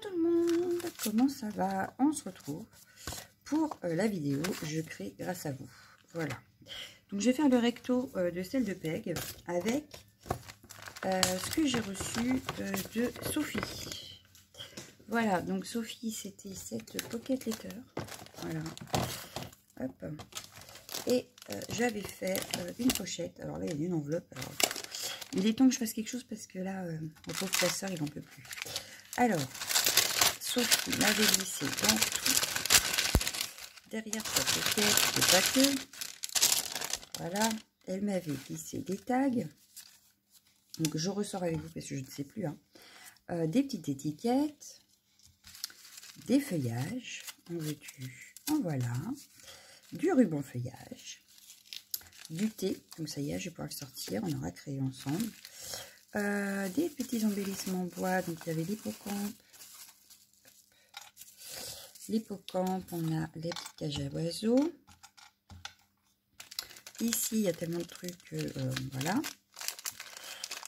tout le monde, comment ça va? On se retrouve pour la vidéo Je crée grâce à vous. Voilà. Donc je vais faire le recto de celle de Peg avec ce que j'ai reçu de Sophie. Voilà, donc Sophie, c'était cette pocket letter. Voilà. Hop. Et j'avais fait une pochette. Alors là, il y a une enveloppe. Alors, il est temps que je fasse quelque chose parce que là, mon pauvre classeur, il n'en peut plus. Alors, Sophie m'avait glissé dans tout. Derrière sa pochette de papier. Voilà. Elle m'avait glissé des tags. Donc, je ressors avec vous parce que je ne sais plus. Hein. Des petites étiquettes. Des feuillages. En veux-tu? En voilà. Du ruban feuillage. Du thé. Donc, ça y est, je vais pouvoir le sortir. On aura créé ensemble. Des petits embellissements en bois. Donc, il y avait l'hippocampe. L'hippocampe, on a les petites cages à oiseaux. Ici, il y a tellement de trucs que voilà.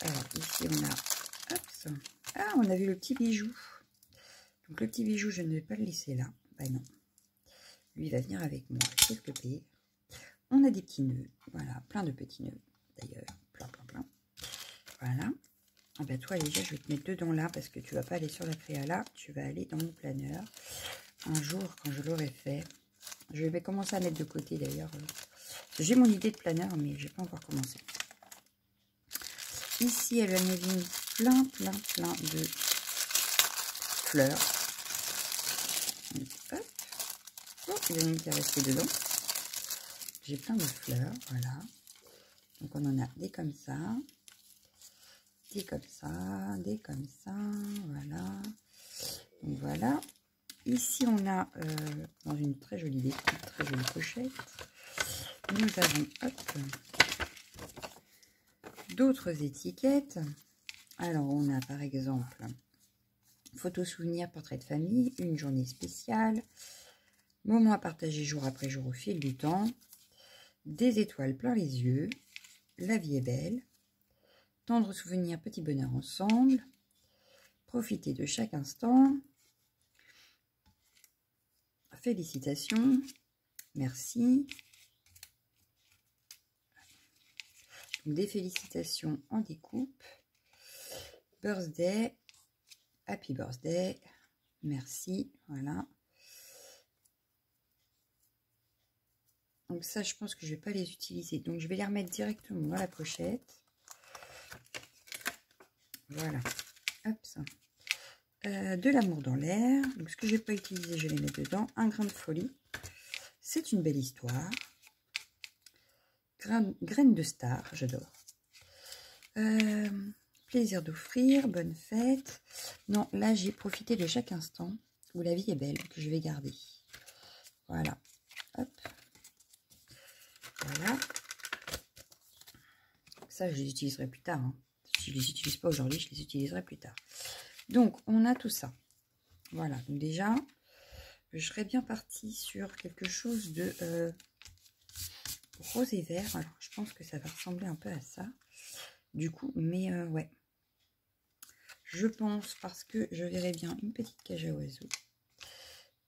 Alors, ici, on a... Hop, ah, on a vu le petit bijou. Donc, le petit bijou, je ne vais pas le laisser là. Bah non. Lui, il va venir avec moi, s'il te plaît. On a des petits nœuds. Voilà, plein de petits nœuds, d'ailleurs. Plein. Voilà. Ah bah toi, déjà, je vais te mettre dedans là, parce que tu vas pas aller sur la créa là. Tu vas aller dans mon planeur. Un jour, quand je l'aurai fait, je vais commencer à mettre de côté, d'ailleurs. J'ai mon idée de planeur, mais j'ai pas encore commencé. Ici, elle m'a mis plein de fleurs. Donc, hop. Oh, il y en a une qui est restée dedans. J'ai plein de fleurs, voilà. Donc, on en a des comme ça. Des comme ça. Des comme ça. Voilà. Donc, voilà. Ici, on a, dans une très jolie pochette, nous avons, hop, d'autres étiquettes. Alors, on a par exemple photo souvenir, portrait de famille, une journée spéciale, moment à partager jour après jour au fil du temps, des étoiles plein les yeux, la vie est belle, tendre souvenir, petit bonheur ensemble, profiter de chaque instant, félicitations, merci. Donc, des félicitations en découpe. Birthday, happy birthday, merci, voilà. Donc ça, je pense que je ne vais pas les utiliser. Donc je vais les remettre directement dans la pochette. Voilà, hop ça. De l'amour dans l'air. Donc ce que je ne vais pas utiliser, je vais les mettre dedans. Un grain de folie. C'est une belle histoire. Graines de star, j'adore. Plaisir d'offrir, bonne fête. Non, là j'ai profité de chaque instant où la vie est belle, que je vais garder. Voilà, hop. Voilà. Ça, je les utiliserai plus tard. Hein. Si je les utilise pas aujourd'hui, je les utiliserai plus tard. Donc, on a tout ça. Voilà, donc déjà, je serais bien partie sur quelque chose de rose et vert. Alors, je pense que ça va ressembler un peu à ça. Du coup, mais ouais. Je pense parce que je verrai bien une petite cage à oiseaux.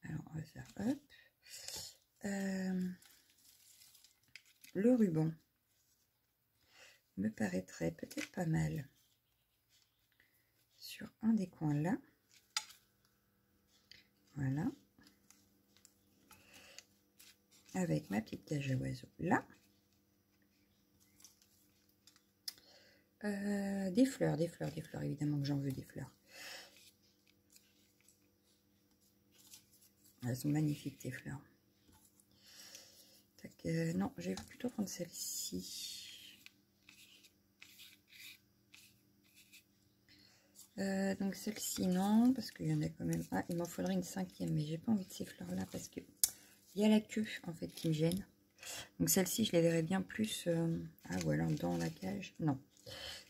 Alors, on va faire hop. Le ruban me paraîtrait peut-être pas mal sur un des coins là. Voilà. Avec ma petite cage à oiseaux là. Des fleurs, évidemment que j'en veux des fleurs. Elles sont magnifiques, tes fleurs. Tac, non, je vais plutôt prendre celle-ci. Donc celle-ci, non, parce qu'il y en a quand même... Ah, il m'en faudrait une cinquième, mais j'ai pas envie de ces fleurs-là, parce que il y a la queue, en fait, qui me gêne. Donc celle-ci, je les verrais bien plus... Ah, voilà, dans la cage. Non,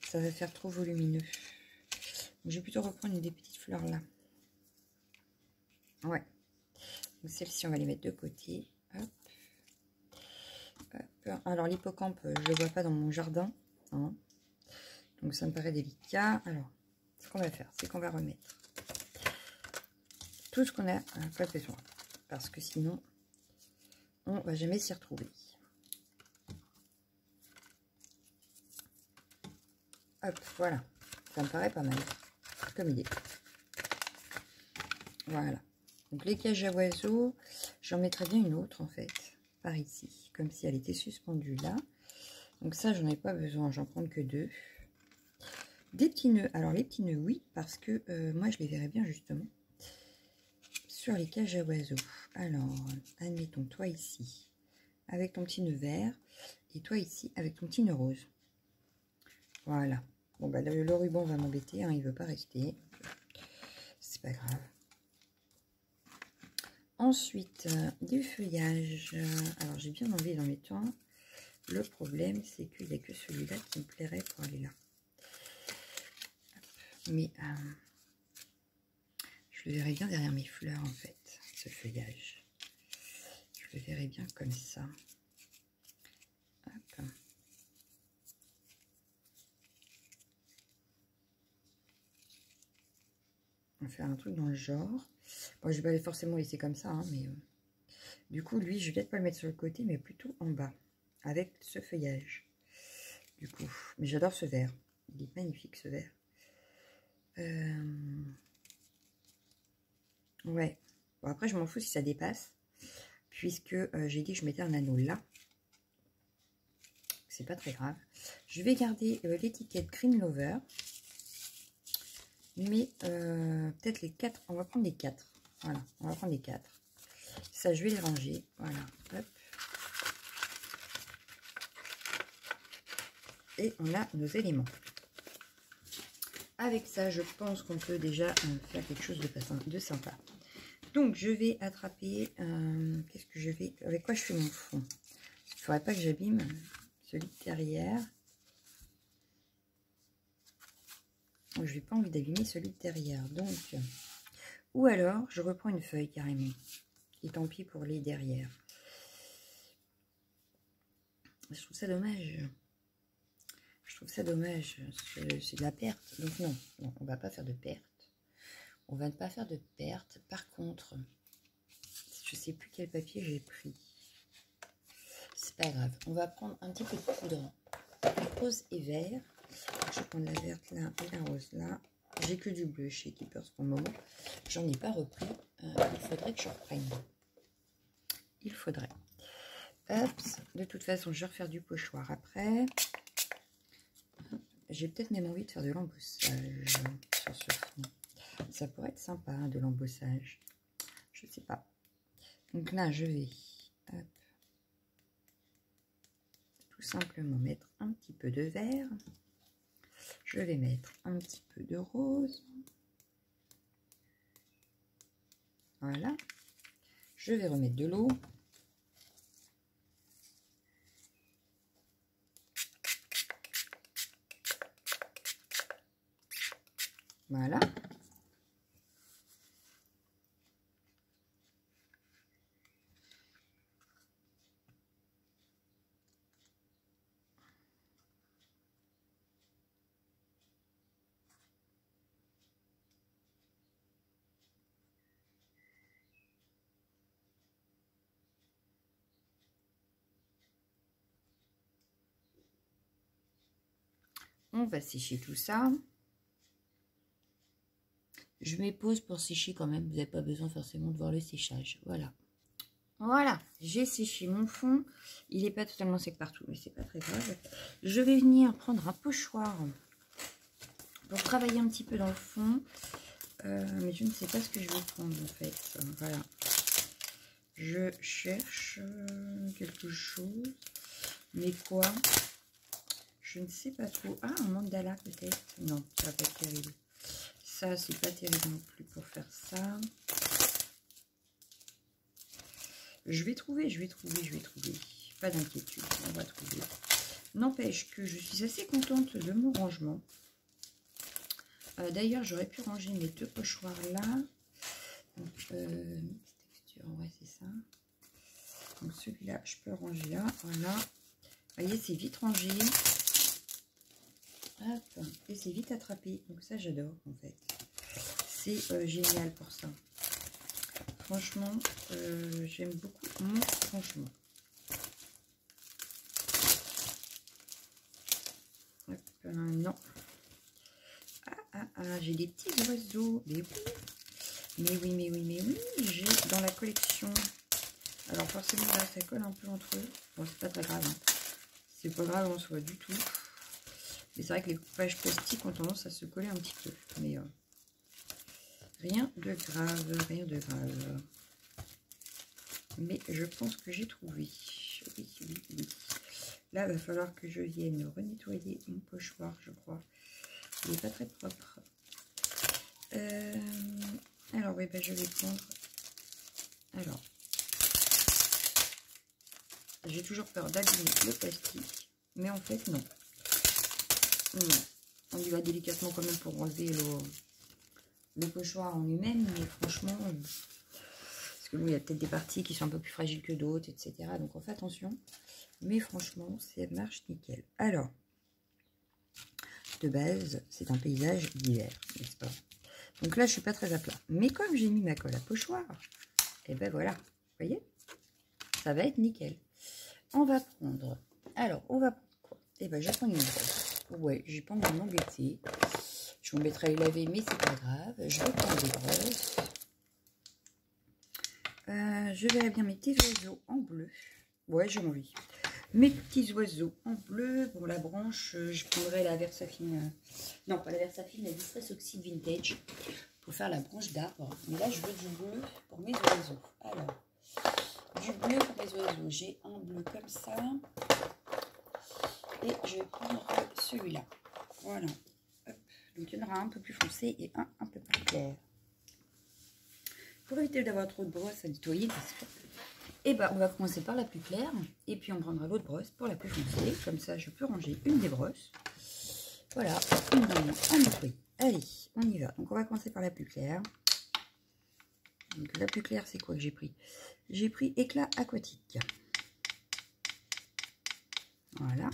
ça va faire trop volumineux. Donc, je vais plutôt reprendre une des petites fleurs là. Ouais. Donc celle-ci, on va les mettre de côté. Hop. Hop. Alors l'hippocampe, je ne le vois pas dans mon jardin. Hein. Donc ça me paraît délicat. Alors, ce qu'on va faire, c'est qu'on va remettre tout ce qu'on a pas besoin. Parce que sinon, on va jamais s'y retrouver. Hop, voilà. Ça me paraît pas mal comme idée. Voilà. Donc les cages à oiseaux, j'en mettrais bien une autre en fait, par ici, comme si elle était suspendue là. Donc ça, j'en ai pas besoin, j'en prends que 2. Des petits nœuds. Alors les petits nœuds, oui, parce que moi je les verrais bien justement sur les cages à oiseaux. Alors, admettons toi ici avec ton petit nœud vert et toi ici avec ton petit nœud rose. Voilà. Bon bah le ruban va m'embêter, hein, il veut pas rester. C'est pas grave. Ensuite, du feuillage. Alors, j'ai bien envie d'en mettre un. Le problème, c'est qu'il n'y a que celui-là qui me plairait pour aller là. Mais je le verrais bien derrière mes fleurs, en fait, ce feuillage. Je le verrais bien comme ça. Hop. On va faire un truc dans le genre. Bon, je vais pas forcément laisser comme ça, hein, mais du coup, lui, je vais peut-être pas le mettre sur le côté, mais plutôt en bas, avec ce feuillage. Du coup, mais j'adore ce vert. Il est magnifique, ce vert. Ouais. Bon, après, je m'en fous si ça dépasse, puisque j'ai dit que je mettais un anneau là. C'est pas très grave. Je vais garder l'étiquette Green Lover. Mais peut-être les 4. On va prendre les 4. Voilà, on va prendre les 4. Ça, je vais les ranger. Voilà, hop. Et on a nos éléments. Avec ça, je pense qu'on peut déjà faire quelque chose de sympa. Donc, je vais attraper... qu'est-ce que je vais... Avec quoi je fais mon fond? Il ne faudrait pas que j'abîme celui de derrière. Je n'ai pas envie d'abîmer celui de derrière. Donc, ou alors, je reprends une feuille carrément. Et tant pis pour les derrière. Je trouve ça dommage. Je trouve ça dommage. C'est de la perte. Donc non, non, on va pas faire de perte. On va ne pas faire de perte. Par contre, je sais plus quel papier j'ai pris. C'est pas grave. On va prendre un petit peu de poudre rose et vert. Je vais prendre la verte là et la rose là. J'ai que du bleu chez Keepers pour le moment. J'en ai pas repris. Il faudrait que je reprenne. Il faudrait. Hop. De toute façon, je vais refaire du pochoir après. J'ai peut-être même envie de faire de l'embossage sur ce fond. Ça pourrait être sympa, hein, de l'embossage. Je sais pas. Donc là, je vais hop, tout simplement mettre un petit peu de vert. Je vais mettre un petit peu de rose. Voilà. Je vais remettre de l'eau. Voilà. On va sécher tout ça. Je mets pause pour sécher quand même. Vous n'avez pas besoin forcément de voir le séchage. Voilà. Voilà, j'ai séché mon fond. Il n'est pas totalement sec partout, mais c'est pas très grave. Je vais venir prendre un pochoir pour travailler un petit peu dans le fond. Mais je ne sais pas ce que je vais prendre en fait. Voilà. Je cherche quelque chose. Mais quoi? Je ne sais pas trop. Ah, un mandala peut-être? Non, ça va pas être terrible. Ça, c'est pas terrible non plus pour faire ça. Je vais trouver. Pas d'inquiétude, on va trouver. N'empêche que je suis assez contente de mon rangement. D'ailleurs, j'aurais pu ranger mes deux pochoirs là. Donc, texture, ouais, c'est ça. Donc, celui-là, je peux ranger là. Voilà. Vous voyez, c'est vite rangé. Hop. Et c'est vite attrapé. Donc, ça, j'adore, en fait. C'est génial pour ça. Franchement, j'aime beaucoup mon franchement. Hop, non. J'ai des petits oiseaux. Mais oui. J'ai dans la collection. Alors forcément, là, ça colle un peu entre eux. Bon, c'est pas très grave. Hein. C'est pas grave en soi du tout. Mais c'est vrai que les coupages plastiques ont tendance à se coller un petit peu. Mais rien de grave, rien de grave. Mais je pense que j'ai trouvé. Oui. Là, il va falloir que je vienne renettoyer une pochoir, je crois. Il n'est pas très propre. Alors, oui, ben, je vais prendre... Alors, j'ai toujours peur d'abîmer le plastique. Mais en fait, non. On y va délicatement quand même pour enlever le pochoir en lui-même. Mais franchement... parce que bon, il y a peut-être des parties qui sont un peu plus fragiles que d'autres, etc. Donc, on fait attention. Mais franchement, ça marche nickel. Alors, de base, c'est un paysage d'hiver, n'est-ce pas? Donc là, je suis pas très à plat. Mais comme j'ai mis ma colle à pochoir, et ben voilà, vous voyez, ça va être nickel. On va prendre... Alors, on va prendre quoi? Et ben, je vais prendre une brosse. Ouais, j'ai pas envie de m'embêter. Je m'embêterai à les laver, mais c'est pas grave. Je vais prendre des brosses. Je verrai bien mes petits oiseaux en bleu. Ouais, j'ai envie. Mes petits oiseaux en bleu. Pour la branche, je prendrai la Versafine. Non, pas la Versafine, la Distress Oxide Vintage. Pour faire la branche d'arbre. Mais là, je veux du bleu pour mes oiseaux. Alors, du bleu pour mes oiseaux. J'ai un bleu comme ça. Et je vais prendre celui-là. Voilà. Hop. Donc, il y en aura un peu plus foncé et un peu plus clair. Pour éviter d'avoir trop de brosses à nettoyer, et ben, on va commencer par la plus claire. Et puis, on prendra l'autre brosse pour la plus foncée. Comme ça, je peux ranger une des brosses. Voilà, une dans moins à nettoyer. Allez, on y va. Donc, on va commencer par la plus claire. Donc, la plus claire, c'est quoi que j'ai pris? J'ai pris éclat aquatique. Voilà.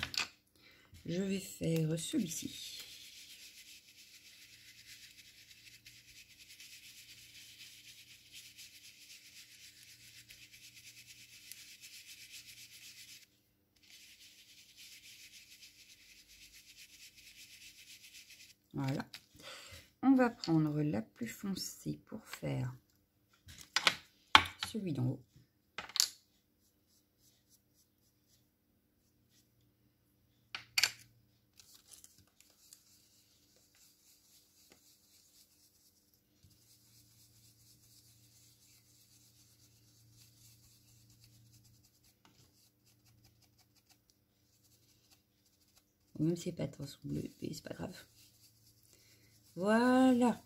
Je vais faire celui-ci. Voilà. On va prendre la plus foncée pour faire celui d'en haut. Même si c'est pas trop bleu, mais c'est pas grave. Voilà.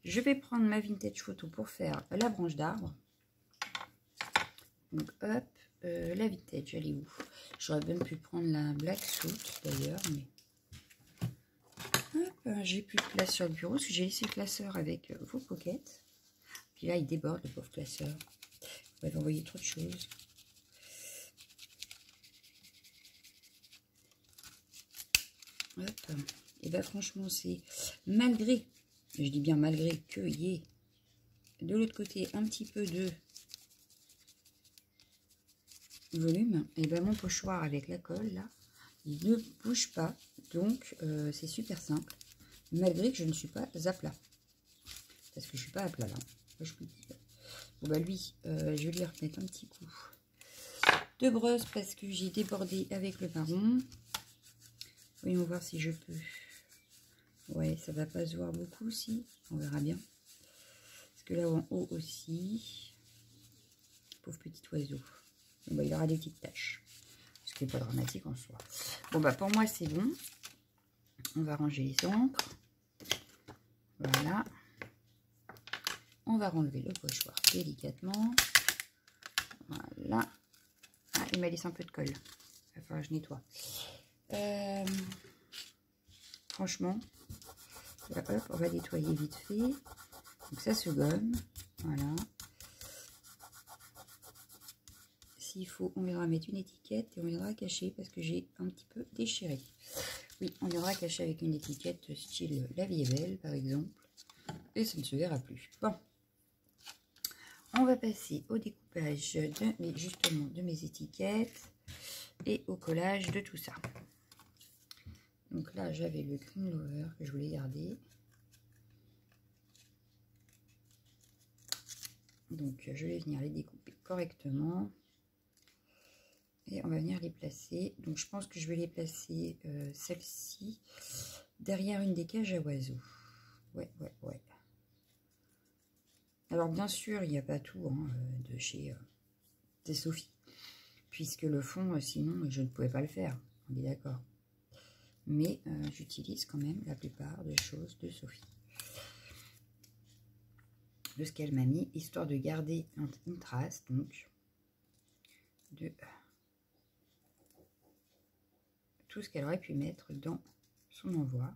Je vais prendre ma vintage photo pour faire la branche d'arbre. Donc hop, la vintage, elle est où? J'aurais même pu prendre la black soot d'ailleurs, mais hop, j'ai plus de place sur le bureau parce que j'ai laissé le classeur avec vos pockets. Puis là, il déborde le pauvre classeur. Vous m'avez envoyé trop de choses. Hop. Et ben franchement, c'est malgré, je dis bien malgré qu'il y ait de l'autre côté un petit peu de volume, et ben mon pochoir avec la colle là, il ne bouge pas. Donc c'est super simple, malgré que je ne suis pas à plat. Parce que je suis pas à plat là. Je peux dire. Bon bah lui, je vais lui remettre un petit coup de brosse parce que j'ai débordé avec le marron. Voyons voir si je peux. Ouais, ça va pas se voir beaucoup, si. On verra bien. Parce que là en haut aussi. Pauvre petit oiseau. Bon, bah, il aura des petites taches. Ce qui n'est pas dramatique en soi. Bon, bah pour moi, c'est bon. On va ranger les encres. Voilà. On va renlever le pochoir délicatement. Voilà. Ah, il m'a laissé un peu de colle. Il va falloir que je nettoie. Franchement, là, hop, on va nettoyer vite fait. Donc ça se gomme. Voilà. S'il faut, on viendra mettre une étiquette et on viendra cacher parce que j'ai un petit peu déchiré. Oui, on viendra cacher avec une étiquette style La vie est belle, par exemple. Et ça ne se verra plus. Bon. on va passer au découpage de mes étiquettes et au collage de tout ça. Donc là, j'avais le Cream Lover que je voulais garder. Donc, je vais venir les découper correctement. Et on va venir les placer. Donc, je pense que je vais les placer, celle-ci, derrière une des cages à oiseaux. Ouais. Alors, bien sûr, il n'y a pas tout hein, de chez Sophie. Puisque le fond, sinon, je ne pouvais pas le faire. On est d'accord. Mais j'utilise quand même la plupart des choses de Sophie. De ce qu'elle m'a mis, histoire de garder une trace, donc, de tout ce qu'elle aurait pu mettre dans son envoi.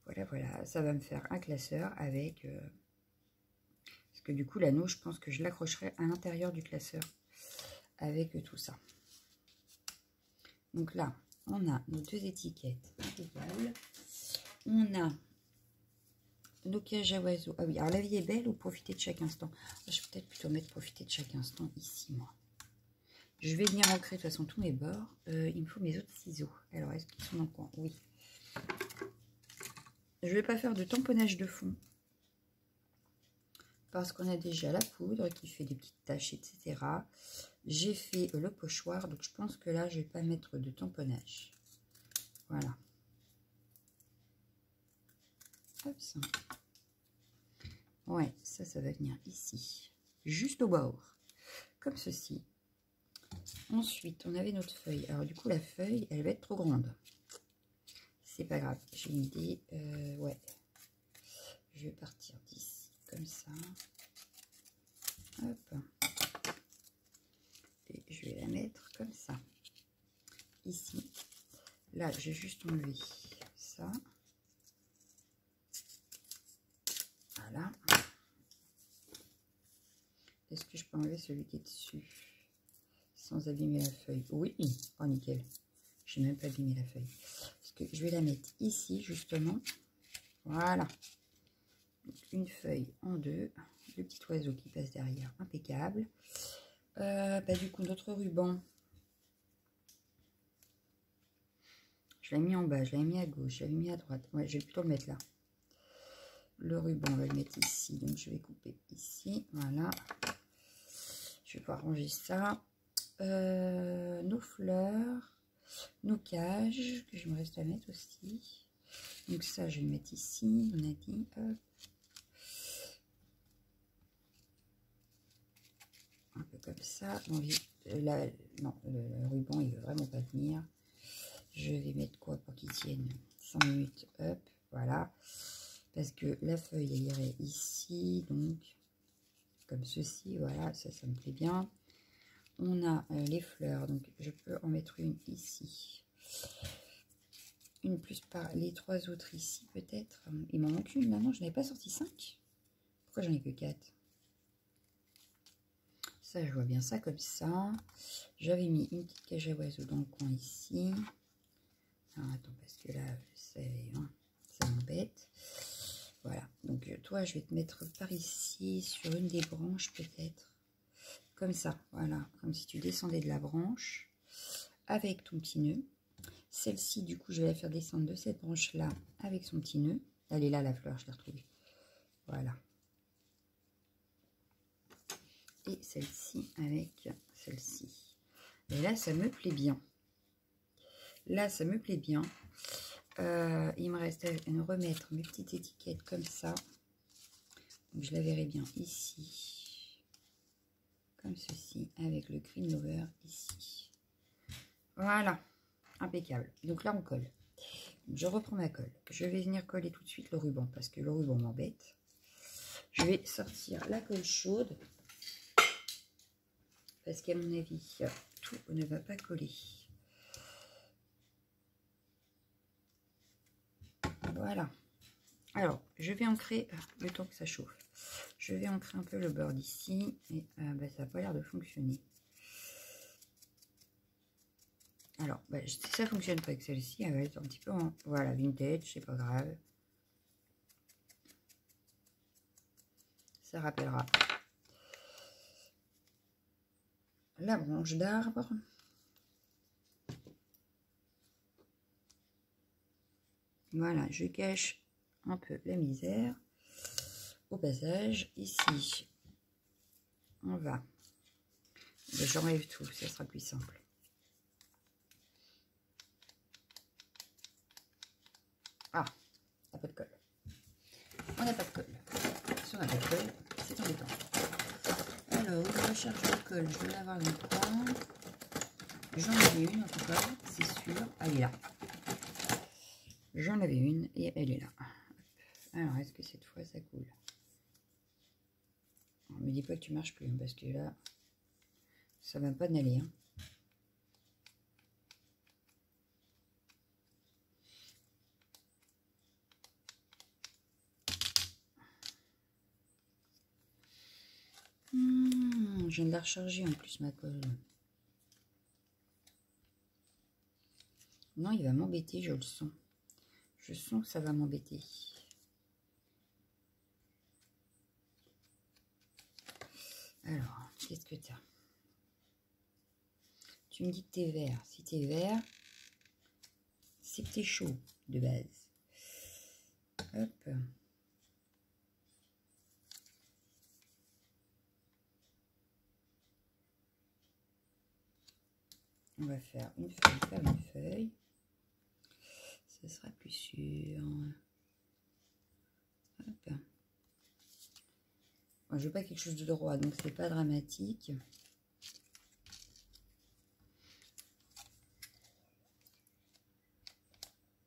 Voilà, ça va me faire un classeur avec... parce que du coup, l'anneau, je pense que je l'accrocherai à l'intérieur du classeur avec tout ça. Donc là, on a nos deux étiquettes égales. On a nos cages à oiseaux. Ah oui, alors la vie est belle ou profiter de chaque instant. Je vais peut-être plutôt mettre profiter de chaque instant ici, moi. Je vais venir ancrer de toute façon tous mes bords. Il me faut mes autres ciseaux. Alors, est-ce qu'ils sont dans le coin? Oui. Je ne vais pas faire de tamponnage de fond. Parce qu'on a déjà la poudre qui fait des petites taches, etc. J'ai fait le pochoir. Donc, je pense que là, je ne vais pas mettre de tamponnage. Voilà. Hop, ça. Ouais, ça va venir ici. Juste au bord. Comme ceci. Ensuite, on avait notre feuille. Alors, du coup, la feuille, elle va être trop grande. C'est pas grave. J'ai une idée. Ouais. Je vais partir d'ici, comme ça. Hop. Et je vais la mettre comme ça. Ici. Là, j'ai juste enlevé ça. Voilà. Est-ce que je peux enlever celui qui est dessus sans abîmer la feuille? Oui. Oh, nickel. Je n'ai même pas abîmé la feuille. Parce que je vais la mettre ici, justement. Voilà. Donc, une feuille en deux. Le petit oiseau qui passe derrière. Impeccable. Du coup, notre ruban. Je l'ai mis en bas. Je l'ai mis à gauche. Je l'ai mis à droite. Ouais, je vais plutôt le mettre là. Le ruban, on va le mettre ici. Donc, je vais couper ici. Voilà. Je vais pouvoir ranger ça. Nos fleurs. Nos cages, que je me reste à mettre aussi. Donc ça, je vais le mettre ici, on a dit. Hop. Un peu comme ça. Bon, là, non, le ruban, il ne veut vraiment pas tenir. Je vais mettre quoi pour qu'il tienne 5 minutes. Hop, voilà. Parce que la feuille, elle irait ici, donc comme ceci. Voilà, ça me plaît bien. On a les fleurs, donc je peux en mettre une ici. Une plus par les trois autres ici, peut-être. Il m'en manque une, là, non, je n'avais pas sorti 5. Pourquoi j'en ai que 4? Ça, je vois bien ça comme ça. J'avais mis une petite cage à oiseaux dans le coin ici. Alors, attends, parce que là, ça m'embête. Voilà, donc toi, je vais te mettre par ici, sur une des branches, peut-être. Comme ça, voilà, comme si tu descendais de la branche avec ton petit nœud. Celle-ci, du coup, je vais la faire descendre de cette branche-là avec son petit nœud. Elle est là, la fleur, je l'ai retrouvée. Voilà. Et celle-ci avec celle-ci. Et là, ça me plaît bien. Là, ça me plaît bien. Il me reste à remettre mes petites étiquettes comme ça. Donc, je la verrai bien ici. Comme ceci, avec le Green Lover ici. Voilà. Impeccable. Donc là, on colle. Je reprends ma colle. Je vais venir coller tout de suite le ruban parce que le ruban m'embête. Je vais sortir la colle chaude parce qu'à mon avis, tout ne va pas coller. Voilà. Alors, je vais ancrer le temps que ça chauffe. Je vais ancrer un peu le bord d'ici et ça n'a pas l'air de fonctionner. Alors, si ça ne fonctionne pas avec celle-ci, elle va être un petit peu en... Voilà, vintage, c'est pas grave. Ça rappellera. la branche d'arbre. Voilà, je cache un peu la misère au passage. Ici, on va... J'enlève tout, ça sera plus simple. Ah, on n'a pas de colle. On n'a pas de colle. Si on n'a pas de colle, c'est embêtant. Alors, une recharge de colle, je vais l'avoir longtemps. J'en avais une en tout cas, c'est sûr. Elle est là. J'en avais une et elle est là. Alors, est-ce que cette fois ça coule? Ne me dis pas que tu marches plus, hein, parce que là, ça va pas n'aller. Hein. Je viens de la recharger en plus, ma colle. Non, il va m'embêter, je le sens. Je sens que ça va m'embêter. Alors, qu'est-ce que tu as? Tu me dis que tu es vert. Si tu es vert, c'est que tu es chaud de base. Hop. On va faire une feuille par une feuille. Ce sera plus sûr. Hop. Bon, je veux pas quelque chose de droit, donc c'est pas dramatique.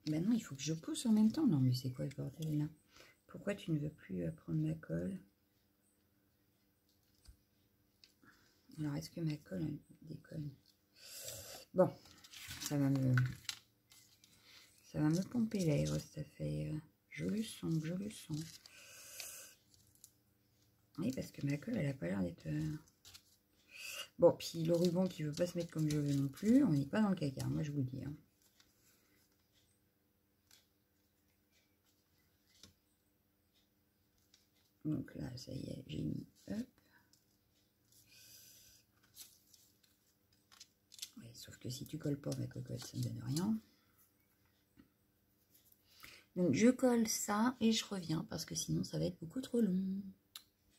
Maintenant, il faut que je pousse en même temps. Non, mais c'est quoi le bordel là? Pourquoi tu ne veux plus prendre ma colle? Alors, est-ce que ma colle elle déconne? Bon, ça va me pomper l'air, cette affaire. Je le sens, je le sens. Oui, parce que ma colle, elle a pas l'air d'être... Bon, puis le ruban qui veut pas se mettre comme je veux non plus, on n'est pas dans le caca, moi je vous le dis. Hein. Donc là, ça y est, j'ai mis... Hop. Ouais, sauf que si tu colles pas ma cocotte, ça ne donne rien. Donc je colle ça et je reviens parce que sinon ça va être beaucoup trop long.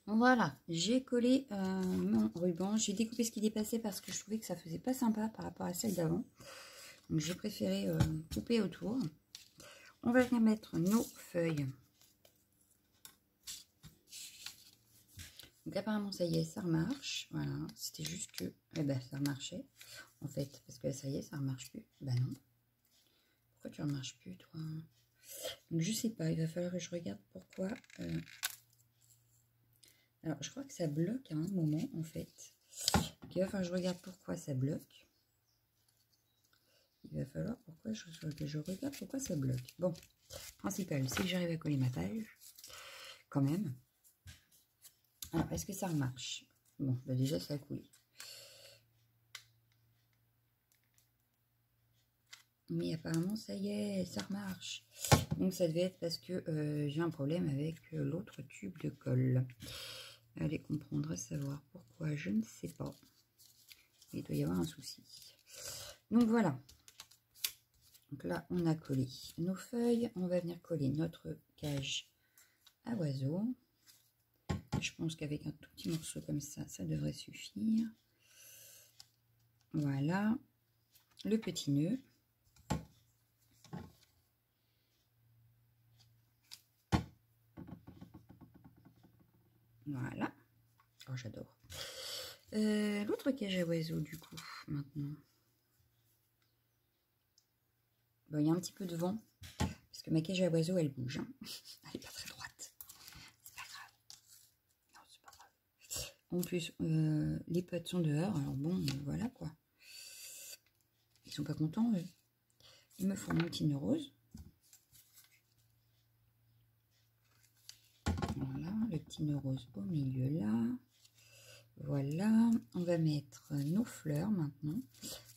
Voilà, j'ai collé mon ruban. J'ai découpé ce qui dépassait parce que je trouvais que ça faisait pas sympa par rapport à celle d'avant. Donc j'ai préféré couper autour. On va venir mettre nos feuilles. Donc apparemment ça y est, ça remarche. Voilà, c'était juste que eh ben, ça remarchait en fait. Parce que ça y est, ça remarche plus. Bah non. Pourquoi tu remarches plus toi? Donc je sais pas, il va falloir que je regarde pourquoi... Alors, je crois que ça bloque à un moment, en fait. Donc, il va falloir que je regarde pourquoi ça bloque. Il va falloir que je regarde pourquoi ça bloque. Bon, principal, c'est que j'arrive à coller ma page, quand même. Alors, est-ce que ça remarche? Bon, bah déjà, ça a coulé. Mais apparemment, ça y est, ça remarche. Donc, ça devait être parce que j'ai un problème avec l'autre tube de colle. Allez comprendre, à savoir pourquoi, je ne sais pas. Il doit y avoir un souci. Donc voilà. Donc là, on a collé nos feuilles. On va venir coller notre cage à oiseaux. Je pense qu'avec un tout petit morceau comme ça, ça devrait suffire. Voilà. Le petit nœud. Voilà. Oh, j'adore. L'autre cage à oiseaux, du coup, maintenant. Bon, il y a un petit peu de vent, parce que ma cage à oiseaux, elle bouge. Hein. Elle n'est pas très droite. C'est pas grave. Non, c'est pas grave. En plus, les potes sont dehors, alors bon, voilà quoi. Ils sont pas contents, eux. Ils me font mon petit nœud rose. Voilà, le petit nœud rose au milieu là. Voilà, on va mettre nos fleurs maintenant.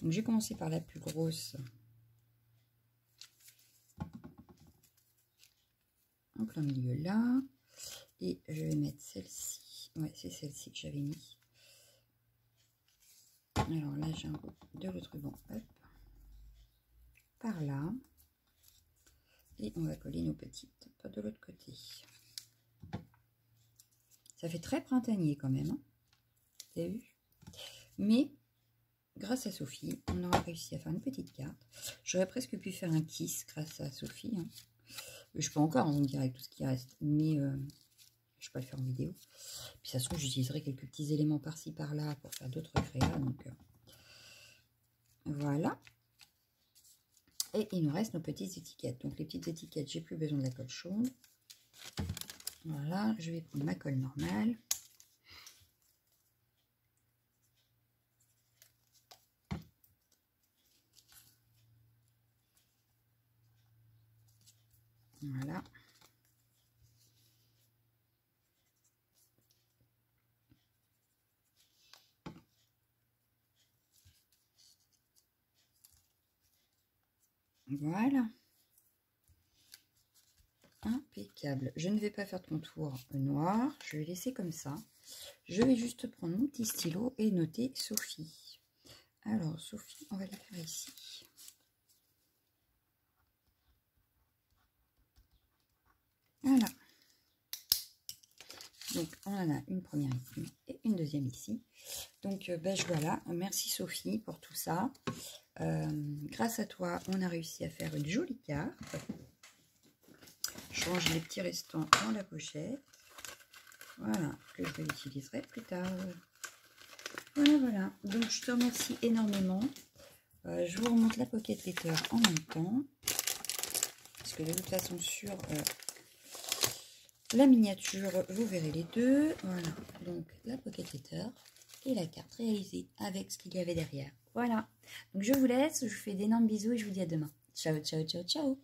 Donc j'ai commencé par la plus grosse. En plein milieu là. Et je vais mettre celle-ci. Ouais, c'est celle-ci que j'avais mis. Alors là, j'ai un peu de l'autre ruban, hop, par là. Et on va coller nos petites pas de l'autre côté. Ça fait très printanier quand même, hein. Vous avez vu? Mais grâce à Sophie, on aura réussi à faire une petite carte. J'aurais presque pu faire un kiss grâce à Sophie, hein. Je peux encore en direct tout ce qui reste, mais je ne vais pas le faire en vidéo. Puis ça se trouve, j'utiliserai quelques petits éléments par-ci par-là pour faire d'autres créas. Donc voilà. Et il nous reste nos petites étiquettes. Donc les petites étiquettes, j'ai plus besoin de la colle chaude. Voilà, je vais prendre ma colle normale. Voilà. Voilà. Impeccable. Je ne vais pas faire de contour noir. Je vais laisser comme ça. Je vais juste prendre mon petit stylo et noter Sophie. Alors, Sophie, on va la faire ici. Voilà. Donc, on en a une première ici et une deuxième ici. Donc, voilà. Merci Sophie pour tout ça. Grâce à toi, on a réussi à faire une jolie carte. Je range les petits restants dans la pochette. Voilà, que je réutiliserai plus tard. Voilà. Donc, je te remercie énormément. Je vous remonte la pocket letter en même temps. Parce que de toute façon, sur la miniature, vous verrez les deux. Voilà, donc la pocket letter et la carte réalisée avec ce qu'il y avait derrière. Voilà, donc je vous laisse, je vous fais d'énormes bisous et je vous dis à demain. Ciao, ciao, ciao, ciao.